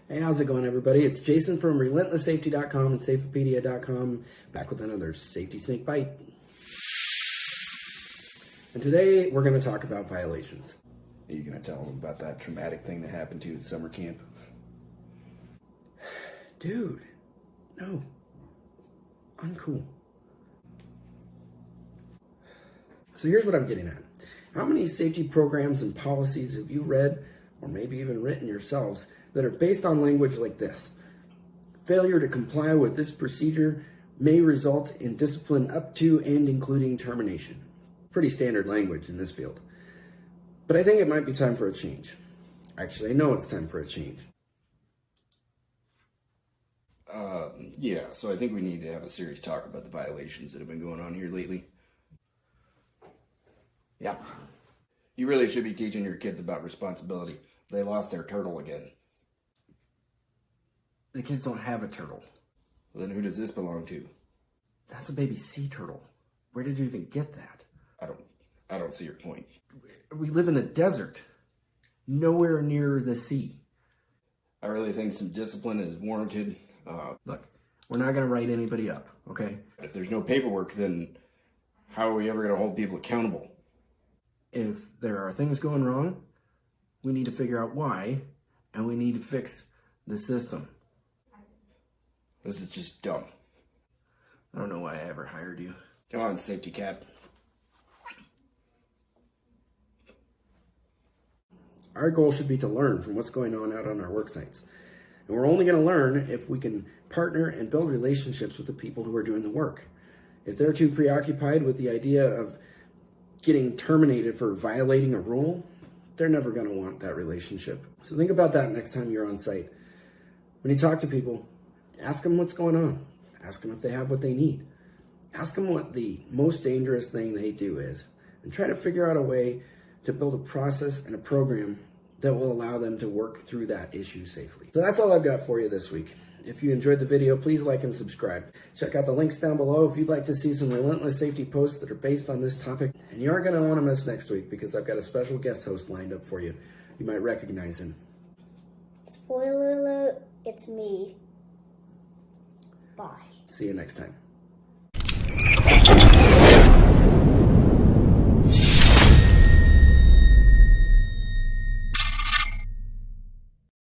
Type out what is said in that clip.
Hey, how's it going, everybody? It's Jason from RelentlessSafety.com and Safepedia.com, back with another Safety Snake Bite. And today we're going to talk about violations. Are you going to tell them about that traumatic thing that happened to you at summer camp? Dude, no. Uncool. So here's what I'm getting at. How many safety programs and policies have you read, or maybe even written yourselves, that are based on language like this? Failure to comply with this procedure may result in discipline up to and including termination. Pretty standard language in this field. But I think it might be time for a change. Actually, I know it's time for a change. Yeah, so I think we need to have a serious talk about the violations that have been going on here lately. Yeah. You really should be teaching your kids about responsibility. They lost their turtle again. The kids don't have a turtle. Well, then who does this belong to? That's a baby sea turtle. Where did you even get that? I don't see your point. We live in the desert. Nowhere near the sea. I really think some discipline is warranted. Look, we're not going to write anybody up, okay? If there's no paperwork, then how are we ever going to hold people accountable? If there are things going wrong, we need to figure out why, and we need to fix the system. This is just dumb. I don't know why I ever hired you. Come on, safety cat. Our goal should be to learn from what's going on out on our work sites. And we're only going to learn if we can partner and build relationships with the people who are doing the work. If they're too preoccupied with the idea of getting terminated for violating a rule, they're never going to want that relationship. So think about that next time you're on site. When you talk to people, ask them what's going on. Ask them if they have what they need. Ask them what the most dangerous thing they do is, and try to figure out a way to build a process and a program that will allow them to work through that issue safely. So that's all I've got for you this week. If you enjoyed the video, please like and subscribe. Check out the links down below if you'd like to see some relentless safety posts that are based on this topic. And you aren't going to want to miss next week because I've got a special guest host lined up for you. You might recognize him. Spoiler alert, it's me. Bye. See you next time.